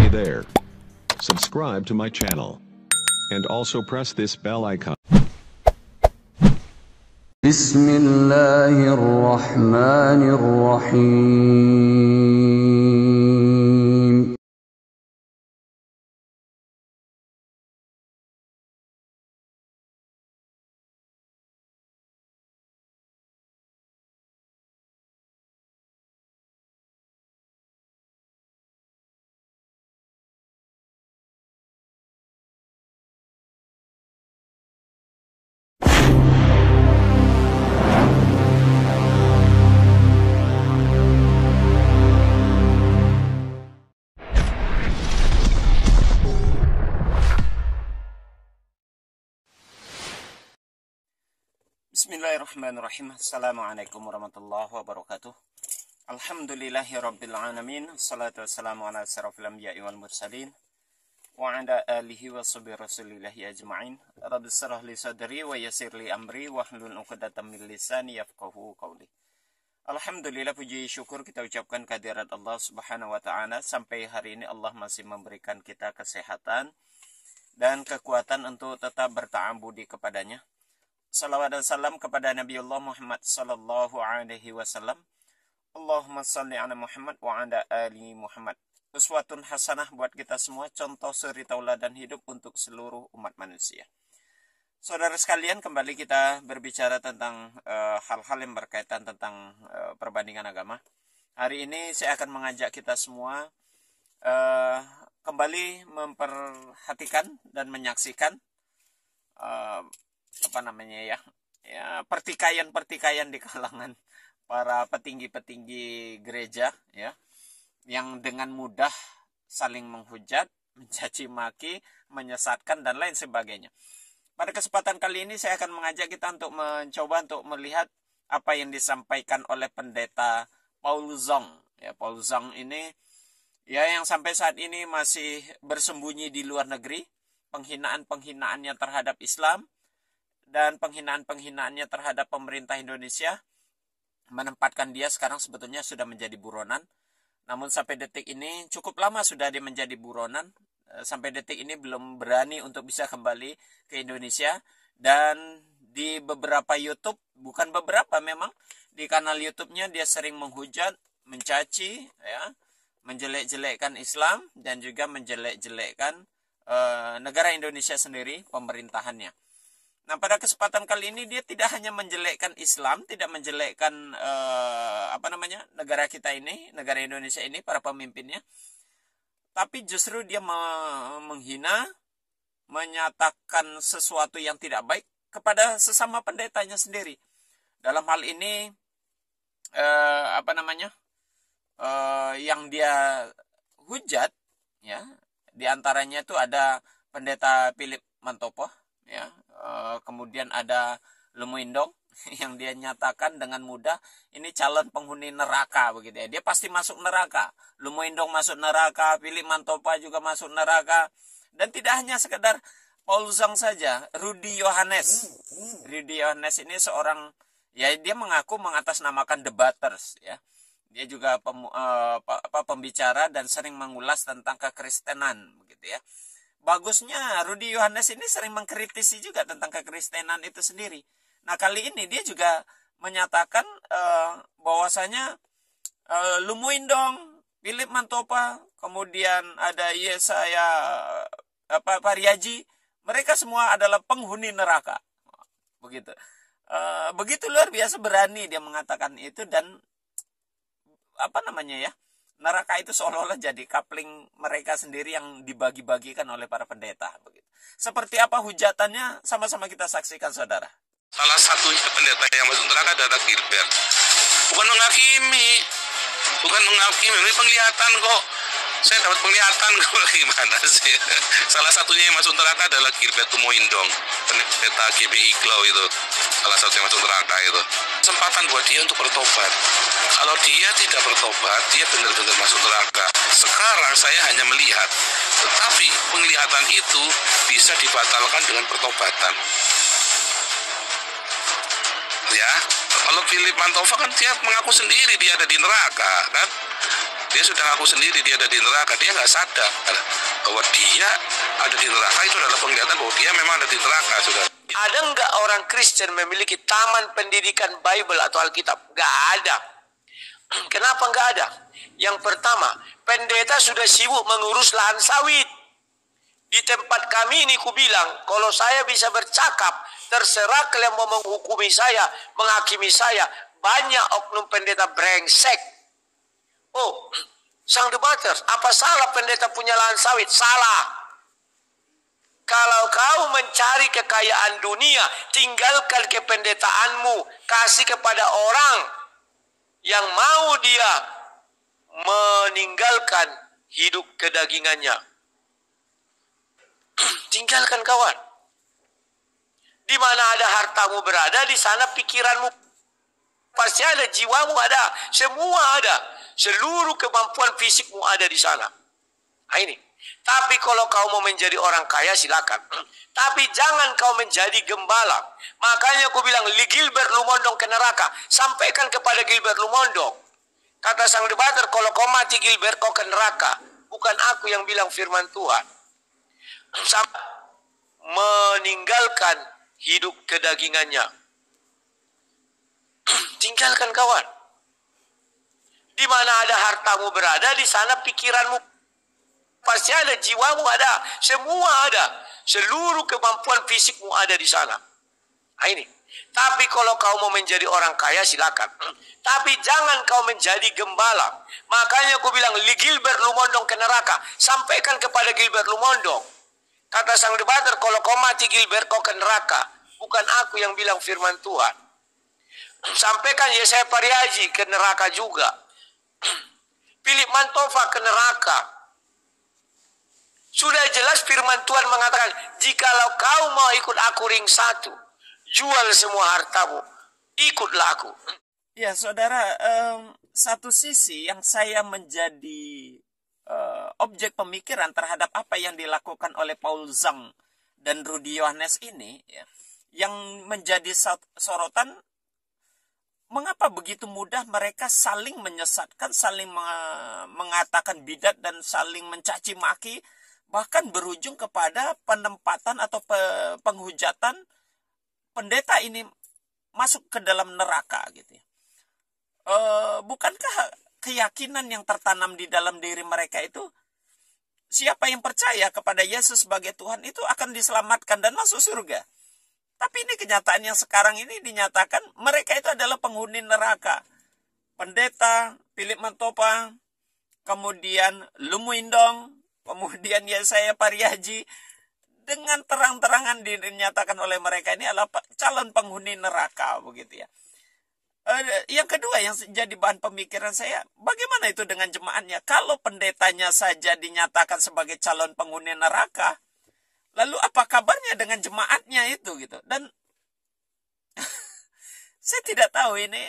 Hey there. Subscribe to my channel. And also press this bell icon. بسم الله الرحمن الرحيم Bismillahirrahmanirrahim. Assalamualaikum warahmatullahi wabarakatuh. Alhamdulillahirrabbilalamin. Assalatu wassalamu ala asyrafil anbiya'i wal mursalin wa ala alihi wa sahbihi rasulillahi ajma'in. Rabbi shrah li sadri wa yassir li amri wahlul 'uqdatam min lisani yafqahu qawli. Alhamdulillah, puji syukur kita ucapkan kehadirat Allah Subhanahu wa taala. Sampai hari ini Allah masih memberikan kita kesehatan dan kekuatan untuk tetap berta'abbudi kepadanya. Salawat dan salam kepada Nabiullah Muhammad sallallahu alaihi wasallam. Allahumma salli ala Muhammad wa ala ali Muhammad. Uswatun hasanah buat kita semua, contoh suri tauladan hidup untuk seluruh umat manusia. Saudara sekalian, kembali kita berbicara tentang hal-hal yang berkaitan tentang perbandingan agama. Hari ini saya akan mengajak kita semua kembali memperhatikan dan menyaksikan pertikaian di kalangan para petinggi-petinggi gereja, ya, yang dengan mudah saling menghujat, mencaci maki, menyesatkan dan lain sebagainya. Pada kesempatan kali ini saya akan mengajak kita untuk mencoba untuk melihat apa yang disampaikan oleh pendeta Paul Zong. Ya, Paul Zong ini ya yang sampai saat ini masih bersembunyi di luar negeri, penghinaan-penghinaannya terhadap Islam dan penghinaan-penghinaannya terhadap pemerintah Indonesia menempatkan dia sekarang sebetulnya sudah menjadi buronan. Namun sampai detik ini, cukup lama sudah dia menjadi buronan, sampai detik ini belum berani untuk bisa kembali ke Indonesia. Dan di beberapa YouTube, bukan beberapa memang, di kanal YouTube-nya dia sering menghujat, mencaci, ya, menjelek-jelekkan Islam dan juga menjelek-jelekkan negara Indonesia sendiri, pemerintahannya. Nah, pada kesempatan kali ini dia tidak hanya menjelekkan Islam, tidak menjelekkan negara kita ini, negara Indonesia ini, para pemimpinnya, tapi justru dia menghina, menyatakan sesuatu yang tidak baik kepada sesama pendetanya sendiri. Dalam hal ini yang dia hujat, ya, diantaranya itu ada pendeta Philip Mantopo, ya, kemudian ada Lemuindong yang dia nyatakan dengan mudah ini calon penghuni neraka, begitu ya. Dia pasti masuk neraka. Lemuindong masuk neraka, Philip Mantopo juga masuk neraka. Dan tidak hanya sekedar Paul Zong saja, Rudy Yohanes. Rudy Yohanes ini seorang, ya, dia mengaku mengatasnamakan debaters, ya. Dia juga pembicara dan sering mengulas tentang kekristenan, begitu ya. Bagusnya Rudy Yohanes ini sering mengkritisi juga tentang kekristenan itu sendiri. Nah, kali ini dia juga menyatakan bahwasanya Lemuindong, Philip Mantopo, kemudian ada Yesaya Pariaji, mereka semua adalah penghuni neraka. Begitu. Begitu luar biasa berani dia mengatakan itu. Dan neraka itu seolah-olah jadi kapling mereka sendiri yang dibagi-bagikan oleh para pendeta. Begitu. Seperti apa hujatannya, sama-sama kita saksikan, saudara. Salah satu pendeta yang masuk neraka adalah Gilbert. Bukan menghakimi, ini penglihatan kok. Saya dapat penglihatan kok, gimana sih. Salah satunya yang masuk neraka adalah Gilbert Lemuindong, pendeta GBI Klau itu. Salah satu yang masuk neraka itu. Kesempatan buat dia untuk bertobat. Kalau dia tidak bertobat, dia benar-benar masuk neraka. Sekarang saya hanya melihat, tetapi penglihatan itu bisa dibatalkan dengan pertobatan. Ya, kalau Philip Mantopo kan dia mengaku sendiri dia ada di neraka, kan? Dia sudah ngaku sendiri dia ada di neraka. Dia nggak sadar bahwa dia ada di neraka. Itu adalah penglihatan bahwa dia memang ada di neraka, saudara. Ada nggak orang Kristen memiliki taman pendidikan Bible atau Alkitab? Nggak ada. Kenapa nggak ada? Yang pertama, pendeta sudah sibuk mengurus lahan sawit. Di tempat kami ini kubilang, kalau saya bisa bercakap, terserah kalian mau menghukumi saya, menghakimi saya. Banyak oknum pendeta brengsek. Oh, sang debaters, apa salah pendeta punya lahan sawit? Salah. Kalau kau mencari kekayaan dunia, tinggalkan kependetaanmu, kasih kepada orang yang mau dia meninggalkan hidup kedagingannya. Tinggalkan kawan. Di mana ada hartamu berada, di sana pikiranmu pasti ada, jiwamu ada, semua ada. Seluruh kemampuan fisikmu ada di sana. Nah ini. Tapi kalau kau mau menjadi orang kaya silakan. Tapi jangan kau menjadi gembala. Makanya aku bilang Gilbert Lumondong ke neraka. Sampaikan kepada Gilbert Lumondong. Kata sang debater, kalau kau mati Gilbert kau ke neraka. Bukan aku yang bilang firman Tuhan. Sampai meninggalkan hidup kedagingannya. Tinggalkan kawan. Di mana ada hartamu berada, di sana pikiranmu pasti ada, jiwamu ada, semua ada. Seluruh kemampuan fisikmu ada di sana. Nah ini. Tapi kalau kau mau menjadi orang kaya silakan. Tapi jangan kau menjadi gembala. Makanya aku bilang Gilbert Lumondong ke neraka. Sampaikan kepada Gilbert Lumondong. Kata sang debater, kalau kau mati Gilbert kau ke neraka. Bukan aku yang bilang firman Tuhan. Sampaikan Yesaya Pariaji ke neraka juga. Philip Mantova ke neraka. Sudah jelas firman Tuhan mengatakan, jikalau kau mau ikut aku ring satu, jual semua hartamu, ikutlah aku. Ya saudara, satu sisi yang saya menjadi objek pemikiran terhadap apa yang dilakukan oleh Paul Zhang dan Rudy Yohanes ini, ya, yang menjadi sorotan, mengapa begitu mudah mereka saling menyesatkan, saling mengatakan bidat dan saling mencaci maki, bahkan berujung kepada penempatan atau penghujatan pendeta ini masuk ke dalam neraka gitu ya. Bukankah keyakinan yang tertanam di dalam diri mereka itu, siapa yang percaya kepada Yesus sebagai Tuhan itu akan diselamatkan dan masuk surga? Tapi ini kenyataan yang sekarang ini dinyatakan mereka itu adalah penghuni neraka. Pendeta Philip Mantova, kemudian Lumuindong, kemudian Yesaya Pariaji, dengan terang-terangan dinyatakan oleh mereka ini adalah calon penghuni neraka, begitu ya. Yang kedua yang jadi bahan pemikiran saya, bagaimana itu dengan jemaatnya? Kalau pendetanya saja dinyatakan sebagai calon penghuni neraka, lalu apa kabarnya dengan jemaatnya itu gitu? Dan saya tidak tahu ini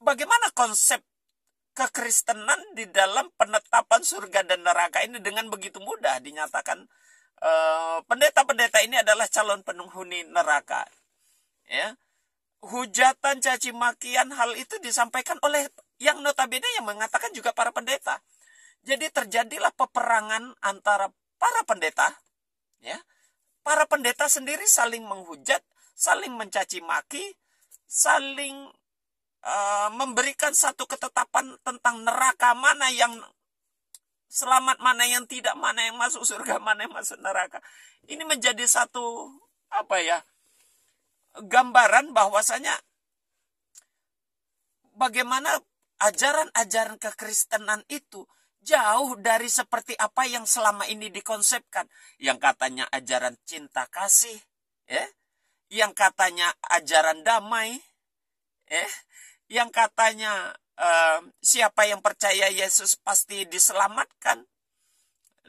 bagaimana konsep kekristenan di dalam penetapan surga dan neraka ini dengan begitu mudah dinyatakan pendeta-pendeta ini adalah calon penghuni neraka. Ya. Hujatan, caci makian, hal itu disampaikan oleh yang notabene yang mengatakan juga para pendeta. Jadi terjadilah peperangan antara para pendeta, ya. Para pendeta sendiri saling menghujat, saling mencaci maki, saling memberikan satu ketetapan tentang neraka, mana yang selamat, mana yang tidak, mana yang masuk surga, mana yang masuk neraka. Ini menjadi satu gambaran bahwasanya bagaimana ajaran-ajaran kekristenan itu jauh dari seperti apa yang selama ini dikonsepkan. Yang katanya ajaran cinta kasih, ya, yang katanya ajaran damai, yang katanya siapa yang percaya Yesus pasti diselamatkan.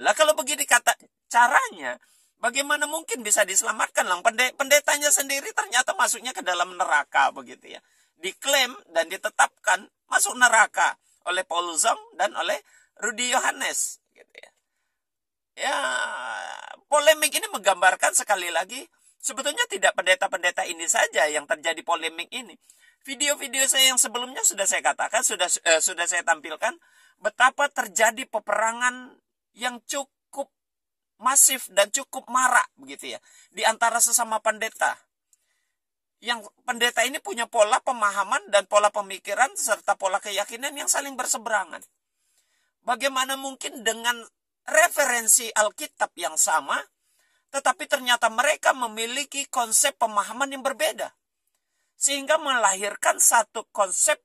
Lah kalau begini kata caranya, bagaimana mungkin bisa diselamatkan? Lang pendetanya sendiri ternyata masuknya ke dalam neraka, begitu ya. Diklaim dan ditetapkan masuk neraka oleh Paul Zhang dan oleh Rudy Yohanes, gitu ya. Ya, polemik ini menggambarkan sekali lagi, sebetulnya tidak pendeta-pendeta ini saja yang terjadi polemik ini. Video-video saya yang sebelumnya sudah saya katakan, sudah saya tampilkan betapa terjadi peperangan yang cukup masif dan cukup marak begitu ya di antara sesama pendeta. Yang pendeta ini punya pola pemahaman dan pola pemikiran serta pola keyakinan yang saling berseberangan. Bagaimana mungkin dengan referensi Alkitab yang sama, tetapi ternyata mereka memiliki konsep pemahaman yang berbeda. Sehingga melahirkan satu konsep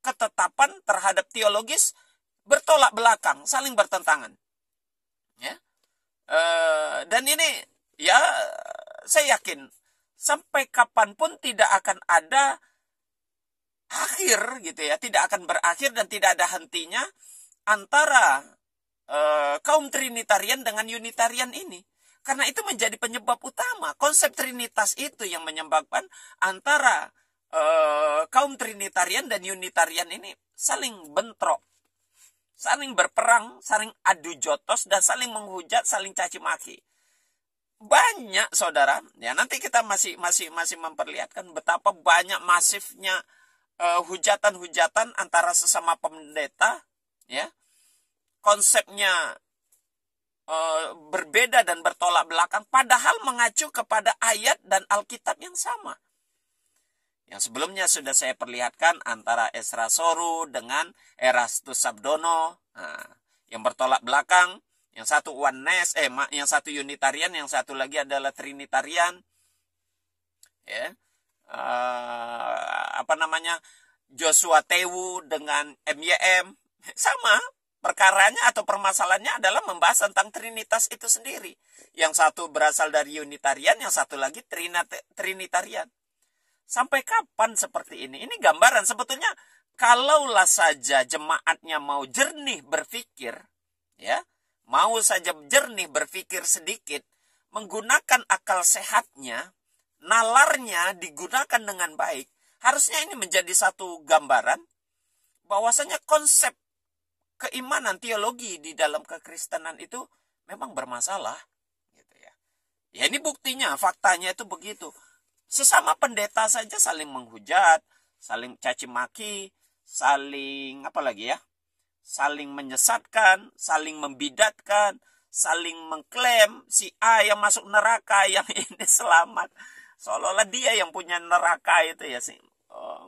ketetapan terhadap teologis bertolak belakang, saling bertentangan. Ya. Dan ini ya saya yakin sampai kapanpun tidak akan ada akhir gitu ya, tidak akan berakhir dan tidak ada hentinya antara kaum Trinitarian dengan Unitarian ini. Karena itu menjadi penyebab utama. Konsep Trinitas itu yang menyebabkan antara kaum Trinitarian dan Unitarian ini saling bentrok, saling berperang, saling adu jotos, dan saling menghujat, saling caci maki. Banyak saudara, ya nanti kita masih memperlihatkan betapa banyak masifnya hujatan-hujatan antara sesama pendeta, ya. Konsepnya berbeda dan bertolak belakang, padahal mengacu kepada ayat dan Alkitab yang sama. Yang sebelumnya sudah saya perlihatkan antara Ezra Soru dengan Erastus Sabdono, yang bertolak belakang. Yang satu oneness, yang satu Unitarian, yang satu lagi adalah Trinitarian. Ya. Joshua Tewu dengan MYM. Sama, perkaranya atau permasalahannya adalah membahas tentang Trinitas itu sendiri. Yang satu berasal dari Unitarian, yang satu lagi Trinitarian. Sampai kapan seperti ini? Ini gambaran sebetulnya kalaulah saja jemaatnya mau jernih berpikir, ya, mau saja jernih berpikir sedikit, menggunakan akal sehatnya, nalarnya digunakan dengan baik, harusnya ini menjadi satu gambaran bahwasanya konsep keimanan teologi di dalam kekristenan itu memang bermasalah. Gitu ya. Ya ini buktinya, faktanya itu begitu. Sesama pendeta saja saling menghujat, saling caci maki, saling saling menyesatkan, saling membidatkan, saling mengklaim si A yang masuk neraka, yang ini selamat. Seolah-olah dia yang punya neraka itu ya sih.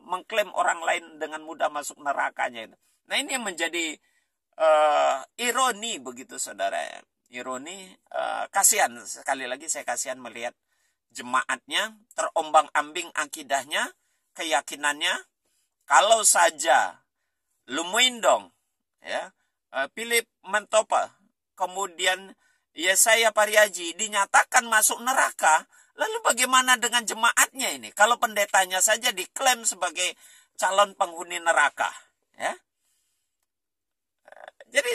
Mengklaim orang lain dengan mudah masuk nerakanya itu. Nah ini yang menjadi ironi begitu saudara. Ironi, kasihan, sekali lagi saya kasihan melihat jemaatnya terombang-ambing akidahnya, keyakinannya. Kalau saja Lumuindong, ya, Philip Mentopa, kemudian Yesaya Pariaji dinyatakan masuk neraka, lalu bagaimana dengan jemaatnya ini? Kalau pendetanya saja diklaim sebagai calon penghuni neraka, ya. Jadi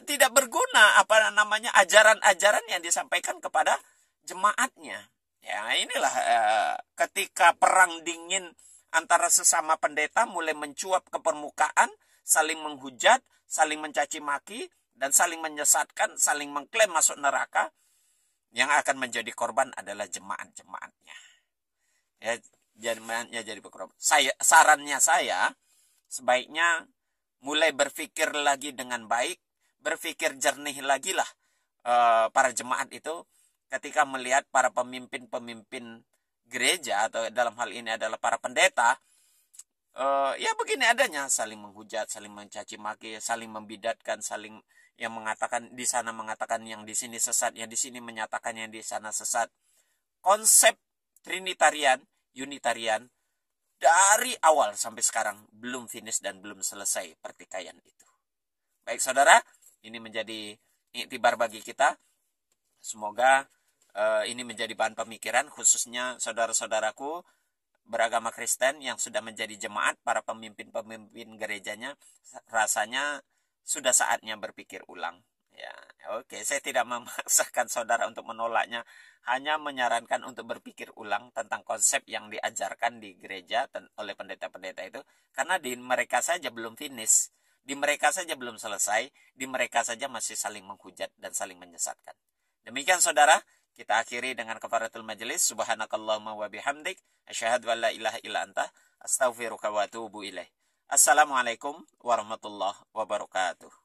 tidak berguna ajaran-ajaran yang disampaikan kepada jemaatnya. Ya, inilah ketika perang dingin antara sesama pendeta mulai mencuap ke permukaan, saling menghujat, saling mencaci maki, dan saling menyesatkan, saling mengklaim masuk neraka, yang akan menjadi korban adalah jemaat-jemaatnya. Ya, jemaatnya jadi berkorban. Sarannya saya, sebaiknya mulai berpikir lagi dengan baik, berpikir jernih lagi lah para jemaat itu ketika melihat para pemimpin-pemimpin gereja, atau dalam hal ini adalah para pendeta, ya begini adanya, saling menghujat, saling mencaci maki, saling membidatkan, saling yang mengatakan di sana mengatakan yang di sini sesat, yang di sini menyatakan yang di sana sesat. Konsep Trinitarian, Unitarian dari awal sampai sekarang belum finish dan belum selesai pertikaian itu. Baik saudara, ini menjadi iktibar bagi kita. Semoga ini menjadi bahan pemikiran khususnya saudara-saudaraku beragama Kristen yang sudah menjadi jemaat, para pemimpin-pemimpin gerejanya. Rasanya sudah saatnya berpikir ulang. Ya, oke, saya tidak memaksakan saudara untuk menolaknya, hanya menyarankan untuk berpikir ulang tentang konsep yang diajarkan di gereja oleh pendeta-pendeta itu, karena di mereka saja belum finish, di mereka saja belum selesai, di mereka saja masih saling menghujat dan saling menyesatkan. Demikian saudara, Kita akhiri dengan kafaratul majelis. Subhanakallahumma wa bihamdik, asyhadu an la ilaha illa anta, astaghfiruka wa atubu ilaih. Assalamualaikum warahmatullahi wabarakatuh.